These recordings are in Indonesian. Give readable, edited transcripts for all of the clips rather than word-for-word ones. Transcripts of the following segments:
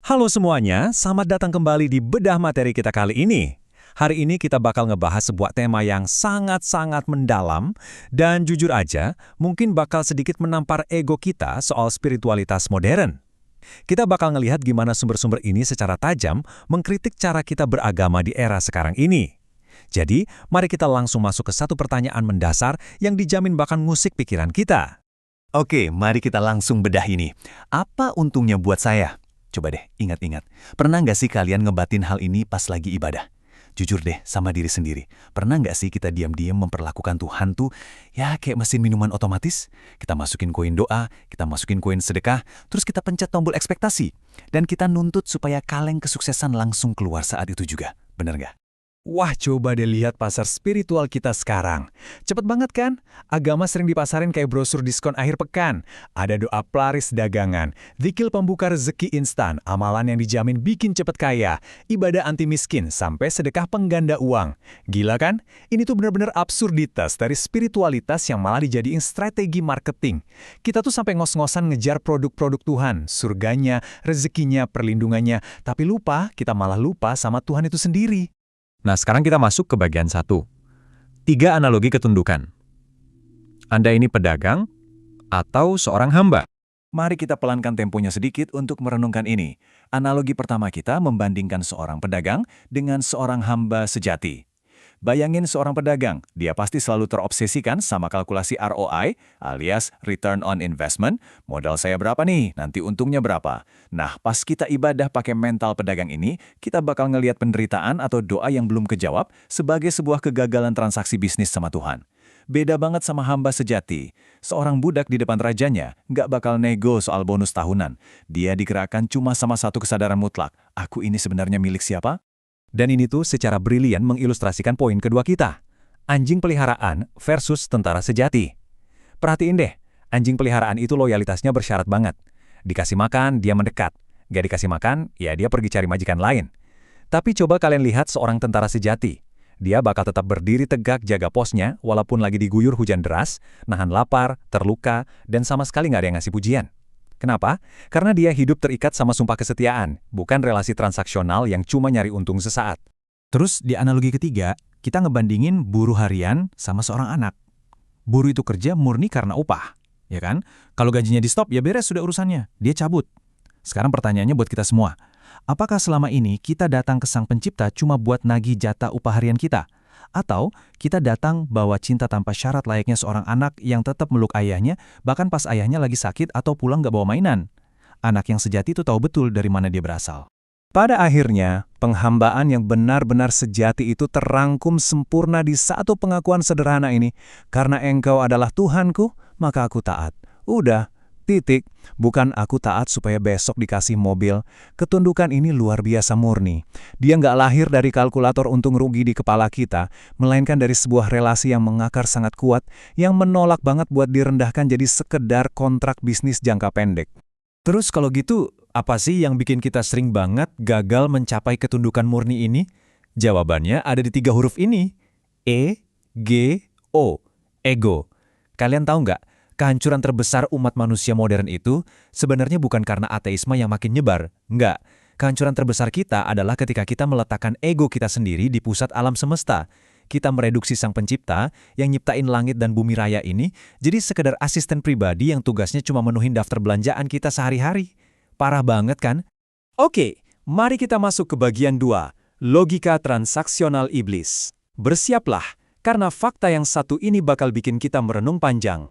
Halo semuanya, selamat datang kembali di Bedah Materi kita kali ini. Hari ini kita bakal ngebahas sebuah tema yang sangat-sangat mendalam dan jujur aja, mungkin bakal sedikit menampar ego kita soal spiritualitas modern. Kita bakal ngelihat gimana sumber-sumber ini secara tajam mengkritik cara kita beragama di era sekarang ini. Jadi, mari kita langsung masuk ke satu pertanyaan mendasar yang dijamin bakal ngusik pikiran kita. Oke, mari kita langsung bedah ini. Apa untungnya buat saya? Coba deh, ingat-ingat. Pernah nggak sih kalian ngebatin hal ini pas lagi ibadah? Jujur deh sama diri sendiri. Pernah nggak sih kita diam-diam memperlakukan Tuhan tuh ya kayak mesin minuman otomatis? Kita masukin koin doa, kita masukin koin sedekah, terus kita pencet tombol ekspektasi. Dan kita nuntut supaya kaleng kesuksesan langsung keluar saat itu juga. Bener nggak? Wah, coba deh lihat pasar spiritual kita sekarang. Cepet banget kan? Agama sering dipasarin kayak brosur diskon akhir pekan. Ada doa pelaris dagangan, zikir pembuka rezeki instan, amalan yang dijamin bikin cepet kaya, ibadah anti miskin, sampai sedekah pengganda uang. Gila kan? Ini tuh bener-bener absurditas dari spiritualitas yang malah dijadiin strategi marketing. Kita tuh sampai ngos-ngosan ngejar produk-produk Tuhan, surganya, rezekinya, perlindungannya, tapi kita malah lupa sama Tuhan itu sendiri. Nah, sekarang kita masuk ke bagian 1. 3 analogi ketundukan. Anda ini pedagang atau seorang hamba? Mari kita pelankan temponya sedikit untuk merenungkan ini. Analogi pertama kita membandingkan seorang pedagang dengan seorang hamba sejati. Bayangin seorang pedagang, dia pasti selalu terobsesikan sama kalkulasi ROI alias Return on Investment. Modal saya berapa nih? Nanti untungnya berapa? Nah, pas kita ibadah pakai mental pedagang ini, kita bakal ngelihat penderitaan atau doa yang belum kejawab sebagai sebuah kegagalan transaksi bisnis sama Tuhan. Beda banget sama hamba sejati. Seorang budak di depan rajanya nggak bakal nego soal bonus tahunan. Dia digerakkan cuma sama satu kesadaran mutlak. Aku ini sebenarnya milik siapa? Dan ini tuh secara brilian mengilustrasikan poin kedua kita. Anjing peliharaan versus tentara sejati. Perhatiin deh, anjing peliharaan itu loyalitasnya bersyarat banget. Dikasih makan, dia mendekat. Gak dikasih makan, ya dia pergi cari majikan lain. Tapi coba kalian lihat seorang tentara sejati. Dia bakal tetap berdiri tegak jaga posnya walaupun lagi diguyur hujan deras, nahan lapar, terluka, dan sama sekali nggak ada yang ngasih pujian. Kenapa? Karena dia hidup terikat sama sumpah kesetiaan, bukan relasi transaksional yang cuma nyari untung sesaat. Terus di analogi ketiga, kita ngebandingin buruh harian sama seorang anak. Buruh itu kerja murni karena upah, ya kan? Kalau gajinya di stop, ya beres sudah urusannya, dia cabut. Sekarang pertanyaannya buat kita semua, apakah selama ini kita datang ke Sang Pencipta cuma buat nagih jatah upah harian kita? Atau kita datang bawa cinta tanpa syarat layaknya seorang anak yang tetap meluk ayahnya, bahkan pas ayahnya lagi sakit atau pulang gak bawa mainan? Anak yang sejati itu tahu betul dari mana dia berasal. Pada akhirnya, penghambaan yang benar-benar sejati itu terangkum sempurna di satu pengakuan sederhana ini. Karena Engkau adalah Tuhanku, maka aku taat. Udah. Titik, bukan aku taat supaya besok dikasih mobil. Ketundukan ini luar biasa murni. Dia nggak lahir dari kalkulator untung rugi di kepala kita, melainkan dari sebuah relasi yang mengakar sangat kuat, yang menolak banget buat direndahkan jadi sekedar kontrak bisnis jangka pendek. Terus kalau gitu, apa sih yang bikin kita sering banget gagal mencapai ketundukan murni ini? Jawabannya ada di 3 huruf ini. E-G-O. Ego. Kalian tahu nggak? Kehancuran terbesar umat manusia modern itu sebenarnya bukan karena ateisme yang makin nyebar. Enggak. Kehancuran terbesar kita adalah ketika kita meletakkan ego kita sendiri di pusat alam semesta. Kita mereduksi Sang Pencipta yang nyiptain langit dan bumi raya ini jadi sekedar asisten pribadi yang tugasnya cuma menuhin daftar belanjaan kita sehari-hari. Parah banget kan? Oke, mari kita masuk ke bagian 2, logika transaksional iblis. Bersiaplah, karena fakta yang satu ini bakal bikin kita merenung panjang.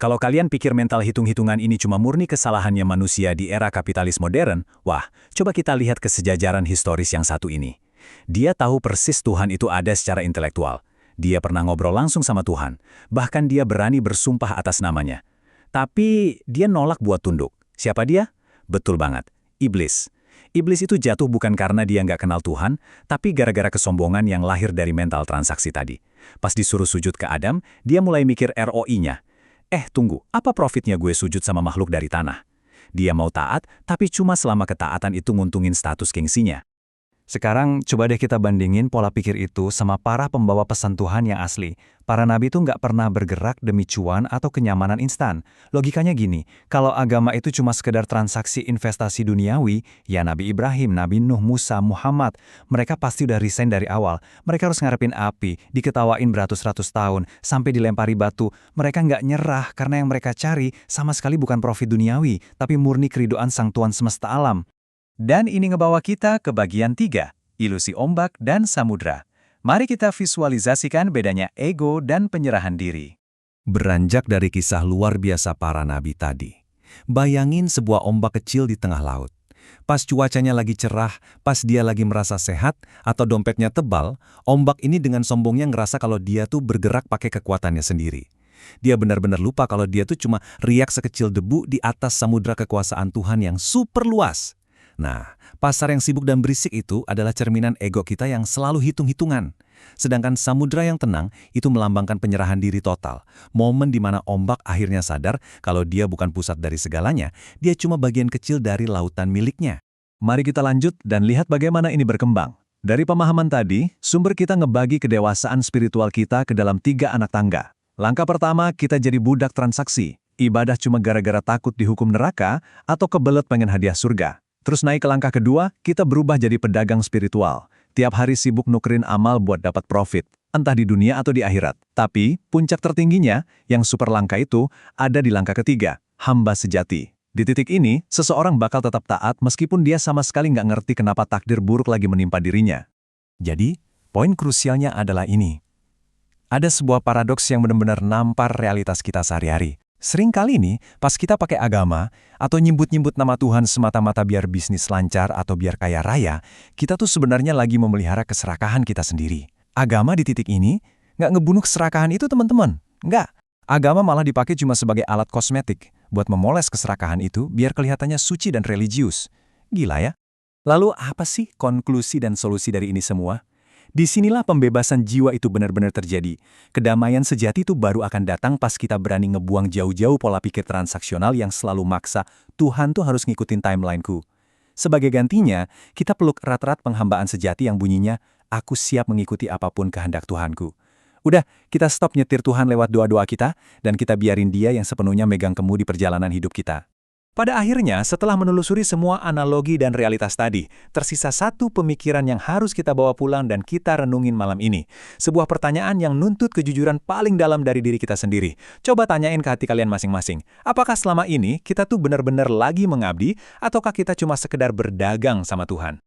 Kalau kalian pikir mental hitung-hitungan ini cuma murni kesalahannya manusia di era kapitalis modern, wah, coba kita lihat kesejajaran historis yang satu ini. Dia tahu persis Tuhan itu ada secara intelektual. Dia pernah ngobrol langsung sama Tuhan. Bahkan dia berani bersumpah atas namanya. Tapi dia nolak buat tunduk. Siapa dia? Betul banget, iblis. Iblis itu jatuh bukan karena dia nggak kenal Tuhan, tapi gara-gara kesombongan yang lahir dari mental transaksi tadi. Pas disuruh sujud ke Adam, dia mulai mikir ROI-nya. Tunggu, apa profitnya gue sujud sama makhluk dari tanah? Dia mau taat, tapi cuma selama ketaatan itu nguntungin status gengsinya. Sekarang coba deh kita bandingin pola pikir itu sama para pembawa pesan Tuhan yang asli. Para nabi itu nggak pernah bergerak demi cuan atau kenyamanan instan. Logikanya gini, kalau agama itu cuma sekedar transaksi investasi duniawi, ya Nabi Ibrahim, Nabi Nuh, Musa, Muhammad, mereka pasti udah resign dari awal. Mereka harus ngarepin api, diketawain beratus-ratus tahun, sampai dilempari batu. Mereka nggak nyerah karena yang mereka cari sama sekali bukan profit duniawi, tapi murni keridoan Sang Tuhan semesta alam. Dan ini ngebawa kita ke bagian 3, ilusi ombak dan samudra. Mari kita visualisasikan bedanya ego dan penyerahan diri. Beranjak dari kisah luar biasa para nabi tadi. Bayangin sebuah ombak kecil di tengah laut. Pas cuacanya lagi cerah, pas dia lagi merasa sehat, atau dompetnya tebal, ombak ini dengan sombongnya ngerasa kalau dia tuh bergerak pakai kekuatannya sendiri. Dia benar-benar lupa kalau dia tuh cuma riak sekecil debu di atas samudra kekuasaan Tuhan yang super luas. Nah, pasar yang sibuk dan berisik itu adalah cerminan ego kita yang selalu hitung-hitungan. Sedangkan samudra yang tenang itu melambangkan penyerahan diri total. Momen di mana ombak akhirnya sadar kalau dia bukan pusat dari segalanya, dia cuma bagian kecil dari lautan miliknya. Mari kita lanjut dan lihat bagaimana ini berkembang. Dari pemahaman tadi, sumber kita ngebagi kedewasaan spiritual kita ke dalam 3 anak tangga. Langkah pertama, kita jadi budak transaksi. Ibadah cuma gara-gara takut dihukum neraka atau kebelet pengen hadiah surga. Terus naik ke langkah kedua, kita berubah jadi pedagang spiritual. Tiap hari sibuk nukerin amal buat dapat profit, entah di dunia atau di akhirat. Tapi, puncak tertingginya, yang super langka itu, ada di langkah ketiga, hamba sejati. Di titik ini, seseorang bakal tetap taat meskipun dia sama sekali nggak ngerti kenapa takdir buruk lagi menimpa dirinya. Jadi, poin krusialnya adalah ini. Ada sebuah paradoks yang benar-benar nampar realitas kita sehari-hari. Sering kali nih, pas kita pakai agama, atau nyebut-nyebut nama Tuhan semata-mata biar bisnis lancar atau biar kaya raya, kita tuh sebenarnya lagi memelihara keserakahan kita sendiri. Agama di titik ini nggak ngebunuh keserakahan itu, teman-teman. Nggak. Agama malah dipakai cuma sebagai alat kosmetik, buat memoles keserakahan itu biar kelihatannya suci dan religius. Gila ya? Lalu apa sih konklusi dan solusi dari ini semua? Disinilah pembebasan jiwa itu benar-benar terjadi. Kedamaian sejati itu baru akan datang pas kita berani ngebuang jauh-jauh pola pikir transaksional yang selalu maksa, Tuhan tuh harus ngikutin timeline-ku. Sebagai gantinya, kita peluk erat-erat penghambaan sejati yang bunyinya, aku siap mengikuti apapun kehendak Tuhanku. Udah, kita stop nyetir Tuhan lewat doa-doa kita, dan kita biarin Dia yang sepenuhnya megang kemu di perjalanan hidup kita. Pada akhirnya, setelah menelusuri semua analogi dan realitas tadi, tersisa satu pemikiran yang harus kita bawa pulang dan kita renungin malam ini. Sebuah pertanyaan yang nuntut kejujuran paling dalam dari diri kita sendiri. Coba tanyain ke hati kalian masing-masing. Apakah selama ini kita tuh benar-benar lagi mengabdi, ataukah kita cuma sekedar berdagang sama Tuhan?